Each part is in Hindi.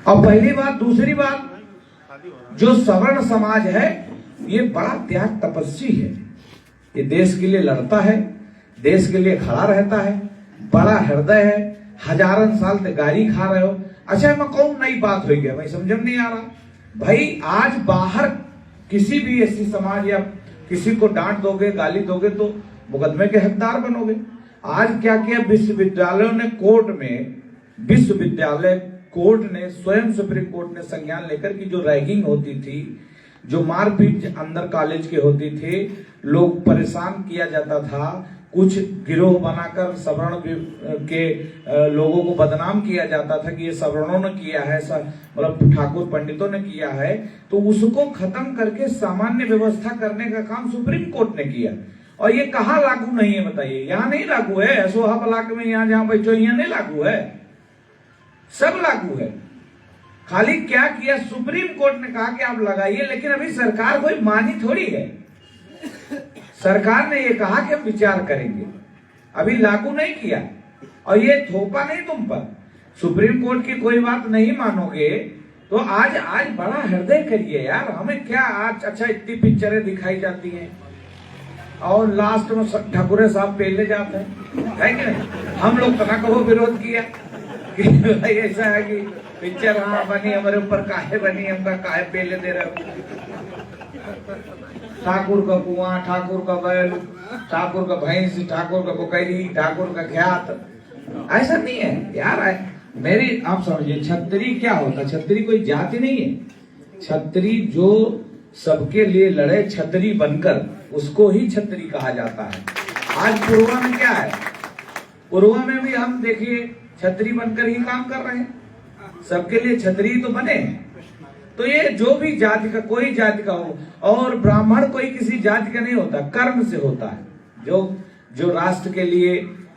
और पहली बात। दूसरी बात, जो सवर्ण समाज है ये बड़ा त्याग तपस्वी है। ये देश के लिए लड़ता है, देश के लिए खड़ा रहता है, बड़ा हृदय है। हजारन साल तक गाली खा रहे हो। अच्छा, मैं कौन नई बात हो गया भाई, समझ में नहीं आ रहा भाई। आज बाहर किसी भी ऐसी समाज या किसी को डांट दोगे, गाली दोगे तो मुकदमे के हकदार बनोगे। आज क्या किया विश्वविद्यालयों ने, कोर्ट में, विश्वविद्यालय कोर्ट ने, स्वयं सुप्रीम कोर्ट ने संज्ञान लेकर कि जो रैगिंग होती थी, जो मारपीट अंदर कॉलेज के होती थी, लोग परेशान किया जाता था, कुछ गिरोह बनाकर सवर्ण के लोगों को बदनाम किया जाता था कि ये सवर्णों ने किया है, मतलब ठाकुर पंडितों ने किया है, तो उसको खत्म करके सामान्य व्यवस्था करने का काम सुप्रीम कोर्ट ने किया। और ये कहाँ लागू नहीं है बताइए? यहाँ नहीं लागू है, सोहा ब्लॉक में, यहाँ जहां बैठो यहाँ नहीं लागू है, सब लागू है। खाली क्या किया, सुप्रीम कोर्ट ने कहा कि आप लगाइए, लेकिन अभी सरकार कोई मानी थोड़ी है। सरकार ने ये कहा कि हम विचार करेंगे, अभी लागू नहीं किया। और ये थोपा नहीं तुम पर, सुप्रीम कोर्ट की कोई बात नहीं मानोगे तो आज बड़ा हृदय करिए यार। हमें क्या आज, अच्छा इतनी पिक्चरें दिखाई जाती हैं और लास्ट में ठाकुरे साहब पेले जाते हैं, है कि नहीं? हम लोग तना कहो विरोध किया कि भाई ऐसा है कि पिक्चर हाँ बनी, हमारे ऊपर काहे बनी, हमका काहे पेले दे रहे हो। ठाकुर का कुआं, ठाकुर का बैल, ठाकुर का भैंस, ठाकुर का बकरी, ठाकुर का ख्यात, ऐसा नहीं है यार। मेरी आप समझिए, छतरी क्या होता? छतरी कोई जाति नहीं है। छतरी जो सबके लिए लड़े छतरी बनकर, उसको ही छतरी कहा जाता है। आज पुरवा में क्या है? पुरवा में भी हम देखिए छतरी बनकर ही काम कर रहे हैं, सबके लिए छतरी तो बने हैं। तो ये जो भी जाति का, कोई जाति का हो, और ब्राह्मण कोई किसी जाति का नहीं होता, कर्म से होता है। जो राष्ट्र के लिए,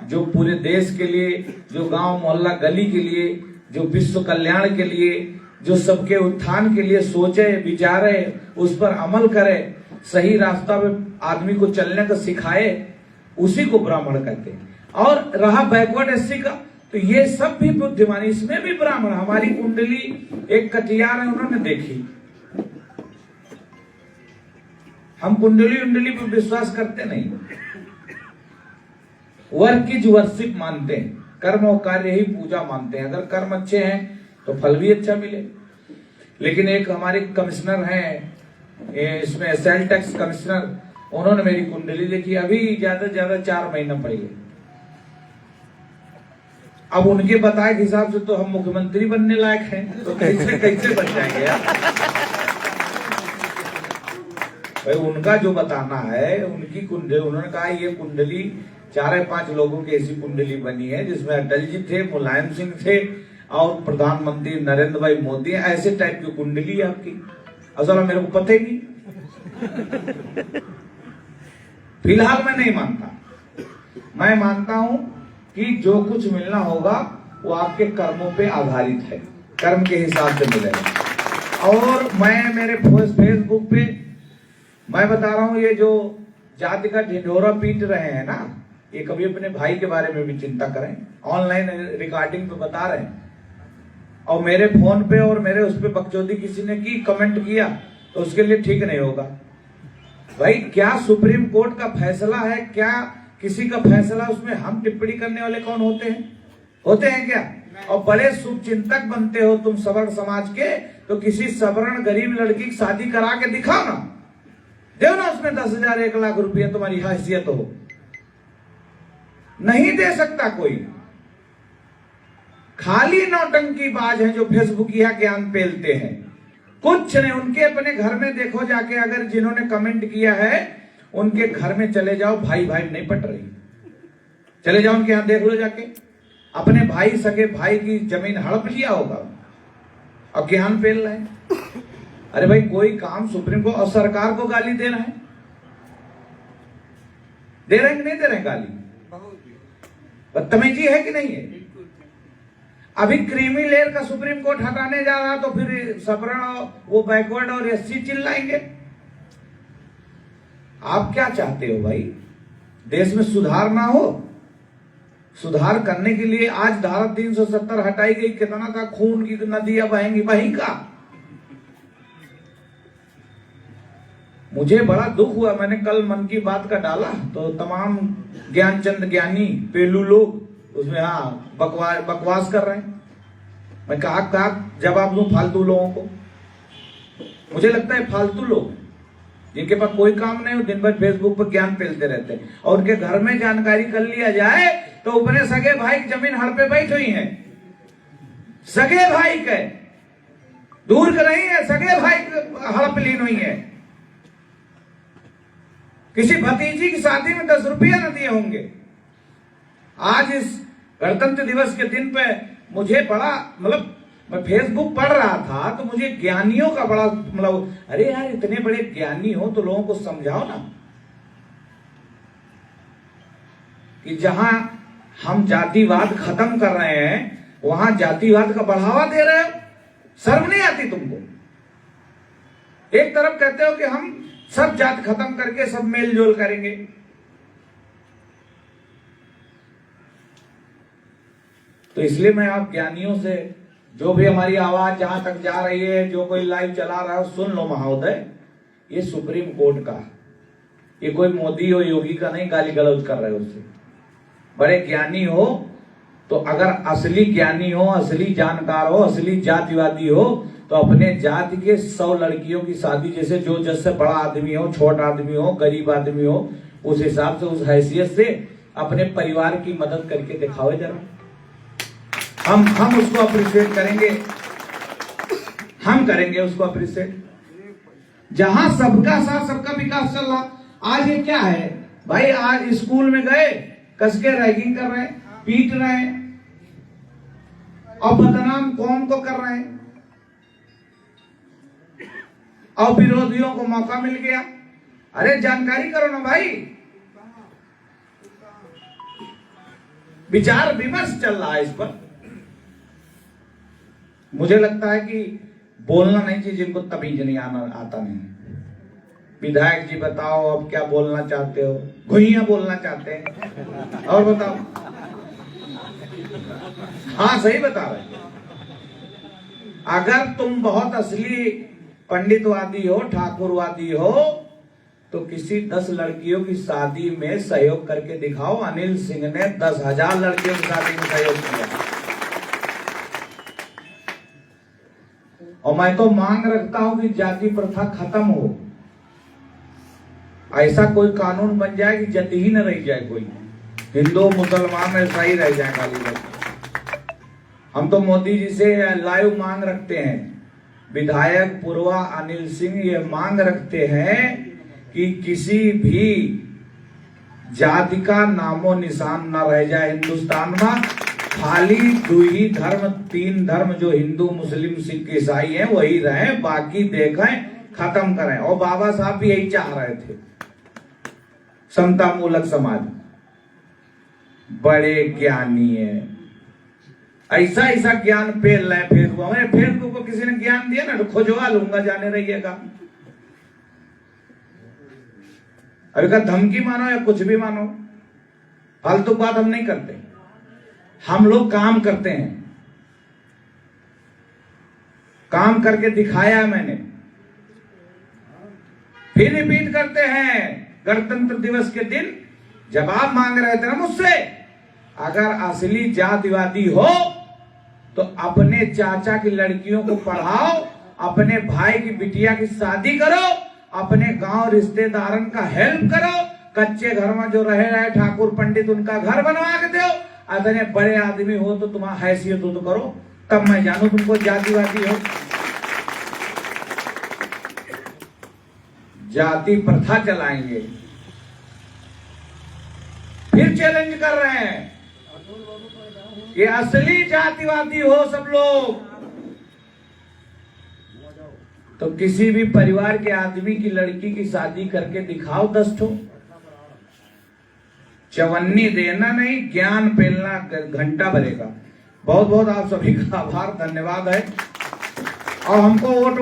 जो पूरे देश के लिए, जो गांव मोहल्ला गली के लिए, जो विश्व कल्याण के लिए, जो सबके उत्थान के लिए सोचे, विचारे, उस पर अमल करे, सही रास्ता पे आदमी को चलने का सिखाए, उसी को ब्राह्मण कहते हैं। और रहा बैकवर्ड एससी का, तो ये सब भी बुद्धिमानी, इसमें भी ब्राह्मण। हमारी कुंडली एक कटियार है, उन्होंने देखी। हम कुंडली पर विश्वास करते नहीं, वर्क इज वर्शिप मानते हैं, कर्म और कार्य ही पूजा मानते हैं। अगर कर्म अच्छे हैं तो फल भी अच्छा मिले। लेकिन एक हमारे कमिश्नर हैं, इसमें सेल टैक्स कमिश्नर, उन्होंने मेरी कुंडली देखी, अभी ज्यादा से ज्यादा 4 महीना पहले। अब उनके बताए हिसाब से तो हम मुख्यमंत्री बनने लायक हैं, तो कैसे बन जाएंगे यार? भाई उनका जो बताना है, उनकी कुंडली, उन्होंने कहा ये कुंडली 4 या 5 लोगों की ऐसी कुंडली बनी है जिसमें अटल जी थे, मुलायम सिंह थे और प्रधानमंत्री नरेंद्र भाई मोदी, ऐसे टाइप की कुंडली है आपकी। असल मेरे को पता ही नहीं। फिलहाल मैं नहीं मानता, मैं मानता हूं कि जो कुछ मिलना होगा वो आपके कर्मों पे आधारित है, कर्म के हिसाब से मिलेगा। और मैं मेरे फेसबुक पे मैं बता रहा हूं, ये जो जाति का ढिंढोरा पीट रहे हैं ना, ये कभी अपने भाई के बारे में भी चिंता करें। ऑनलाइन रिकॉर्डिंग पे बता रहे हैं, और मेरे फोन पे और मेरे उस पे बकचोदी किसी ने की, कमेंट किया, तो उसके लिए ठीक नहीं होगा। भाई क्या सुप्रीम कोर्ट का फैसला है, क्या किसी का फैसला, उसमें हम टिप्पणी करने वाले कौन होते हैं? होते हैं क्या? और बड़े शुभचिंतक बनते हो तुम सवर्ण समाज के, तो किसी सवर्ण गरीब लड़की की शादी करा के दिखाओ ना, दो ना उसमें 10,000 1 लाख रुपया, तुम्हारी हैसियत हो। नहीं दे सकता कोई। खाली नौटंकी बाज हैं जो फेसबुकिया ज्ञान पेलते हैं, कुछ नहीं। उनके अपने घर में देखो जाके, अगर जिन्होंने कमेंट किया है उनके घर में चले जाओ, भाई नहीं पट रही, चले जाओ उनके यहां देख लो जाके। अपने भाई, सगे भाई की जमीन हड़प लिया होगा और ज्ञान पेल रहे हैं। अरे भाई कोई काम सुप्रीम कोर्ट और सरकार को गाली दे रहे हैं, दे रहे हैं कि नहीं दे रहे हैं गाली? बदतमीजी है कि नहीं है? अभी क्रीमी लेयर का सुप्रीम कोर्ट हटाने जा रहा, तो फिर सवर्ण, वो बैकवर्ड और एससी चिल्लाएंगे। आप क्या चाहते हो भाई? देश में सुधार ना हो? सुधार करने के लिए आज धारा 370 हटाई गई, कितना था खून की नदियां बहेंगी, वही का। मुझे बड़ा दुख हुआ, मैंने कल मन की बात का डाला तो तमाम ज्ञानचंद ज्ञानी पेलू लोग उसमें बकवास कर रहे हैं। मैं कहा जवाब दूं फालतू लोगों को? मुझे लगता है फालतू लोग जिनके पास कोई काम नहीं हो, दिन भर फेसबुक पर ज्ञान फैलते रहते हैं, और उनके घर में जानकारी कर लिया जाए तो अपने सगे भाई की जमीन हड़ पे बैठ हुई है। सगे भाई के दूर का नहीं है, सगे भाई हड़प लीन हुई है। किसी भतीजी की शादी में 10 रुपया न दिए होंगे। आज इस गणतंत्र दिवस के दिन पे मुझे बड़ा मैं फेसबुक पढ़ रहा था तो मुझे ज्ञानियों का बड़ा अरे यार इतने बड़े ज्ञानी हो तो लोगों को समझाओ ना कि जहां हम जातिवाद खत्म कर रहे हैं वहां जातिवाद का बढ़ावा दे रहे हो। शर्म नहीं आती तुमको? एक तरफ कहते हो कि हम सब जात खत्म करके सब मेल जोल करेंगे, तो इसलिए मैं आप ज्ञानियों से, जो भी हमारी आवाज जहां तक जा रही है, जो कोई लाइव चला रहा है, सुन लो महोदय, ये सुप्रीम कोर्ट का, ये कोई मोदी हो योगी का नहीं गाली गलौज कर रहे हो। उससे बड़े ज्ञानी हो तो अगर असली ज्ञानी हो, असली जानकार हो, असली जातिवादी हो तो अपने जाति के 100 लड़कियों की शादी, जैसे जो जैसे बड़ा आदमी हो, छोटा आदमी हो, गरीब आदमी हो, उस हिसाब से, उस हैसियत से अपने परिवार की मदद करके दिखाओ जरा। हम उसको अप्रिशिएट करेंगे, हम करेंगे उसको अप्रिशिएट। जहां सबका साथ सबका विकास चल रहा, आज ये क्या है भाई? आज स्कूल में गए, कसके रैगिंग कर रहे हैं, पीट रहे हैं और बदनाम कौम को कर रहे हैं, और विरोधियों को मौका मिल गया। अरे जानकारी करो ना भाई, विचार विमर्श चल रहा है इस पर। मुझे लगता है कि बोलना नहीं चाहिए जिनको तमीज नहीं आता नहीं। विधायक जी बताओ अब क्या बोलना चाहते हो? घुइयां बोलना चाहते हैं? और बताओ। हाँ सही बता रहे। अगर तुम बहुत असली पंडितवादी हो, ठाकुरवादी हो, तो किसी 10 लड़कियों की शादी में सहयोग करके दिखाओ। अनिल सिंह ने 10,000 लड़कियों की शादी में सहयोग किया। और मैं तो मांग रखता हूं कि जाति प्रथा खत्म हो, ऐसा कोई कानून बन जाए कि जाति ही न रह जाए, कोई हिंदू मुसलमान ऐसा ही रह जाए खाली। हम तो मोदी जी से लाइव मांग रखते हैं, विधायक पूर्वा अनिल सिंह ये मांग रखते हैं कि किसी भी जाति का नामो निशान न रह जाए हिंदुस्तान में। खाली 2 ही धर्म, 3 धर्म जो हिंदू मुस्लिम सिख ईसाई हैं वही रहे, बाकी देखें खत्म करें। और बाबा साहब भी यही चाह रहे थे, समता मूलक समाज। बड़े ज्ञानी है, ऐसा ऐसा ज्ञान फैल रहे हैं फेसबुक में। फेसबुक को किसी ने ज्ञान दिया ना तो खोजवा लूंगा, जाने रहिएगा। अभी का धमकी मानो या कुछ भी मानो, फालतू बात हम नहीं करते। हम लोग काम करते हैं, काम करके दिखाया है मैंने, फिर रिपीट करते हैं। गणतंत्र दिवस के दिन जवाब मांग रहे थे ना मुझसे, अगर असली जातिवादी हो तो अपने चाचा की लड़कियों को पढ़ाओ, अपने भाई की बिटिया की शादी करो, अपने गांव रिश्तेदारन का हेल्प करो, कच्चे घर में जो रहे ठाकुर पंडित उनका घर बनवा के दो। अगर बड़े आदमी हो तो तुम्हारा हैसियत हो तो करो, तब मैं जानू तुमको जातिवादी हो। जाति प्रथा चलाएंगे, फिर चैलेंज कर रहे हैं कि असली जातिवादी हो सब लोग तो किसी भी परिवार के आदमी की लड़की की शादी करके दिखाओ 10 ठो। चवन्नी देना नहीं, ज्ञान फैलना घंटा भरेगा। बहुत बहुत आप सभी का आभार, धन्यवाद है। और हमको वोट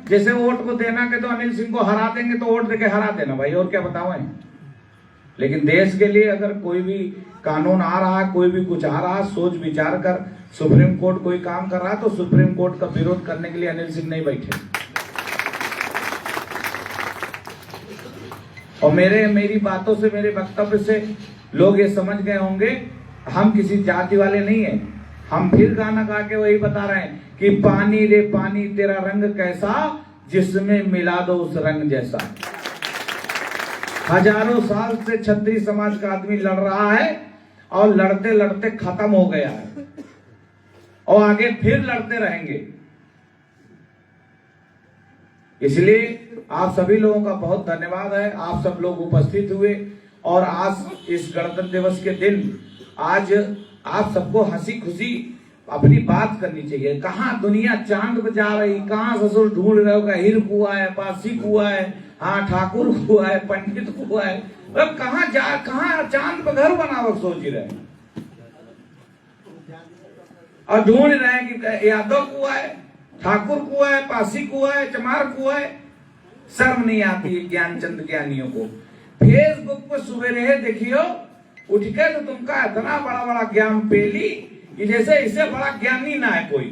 जैसे वोट को देना के तो अनिल सिंह को हरा देंगे तो वोट देके हरा देना भाई, और क्या बताओ। लेकिन देश के लिए अगर कोई भी कानून आ रहा है, कोई भी कुछ आ रहा है, सोच विचार कर सुप्रीम कोर्ट कोई काम कर रहा है तो सुप्रीम कोर्ट का विरोध करने के लिए अनिल सिंह नहीं बैठे। और मेरी बातों से, मेरे वक्तव्य से लोग ये समझ गए होंगे हम किसी जाति वाले नहीं है। हम फिर गाना गा के वही बता रहे हैं कि पानी रे पानी तेरा रंग कैसा, जिसमें मिला दो उस रंग जैसा। हजारों साल से क्षत्रिय समाज का आदमी लड़ रहा है और लड़ते लड़ते खत्म हो गया है और आगे फिर लड़ते रहेंगे। इसलिए आप सभी लोगों का बहुत धन्यवाद है, आप सब लोग उपस्थित हुए। और आज इस गणतंत्र दिवस के दिन आज आप सबको हंसी खुशी अपनी बात करनी चाहिए। कहाँ दुनिया चांद पे जा रही, कहाँ ससुर ढूंढ रहे हो, हिर कुआ है, पासी कुआ है, हाँ ठाकुर कुआ है, पंडित कुआ है, अब कहाँ चांद पे घर बनावक सोच रहे हैं और ढूंढ रहे हैं कि यादव कुआ है, ठाकुर कुआ है, पासी कुआ है, चमार कुआ है। शर्म नहीं आती है ज्ञानचंद ज्ञानियों को। फेसबुक पे सुबह देखियो उठ के तो तुमका इतना बड़ा बड़ा ज्ञान पेली कि जैसे इससे बड़ा ज्ञानी ना है कोई।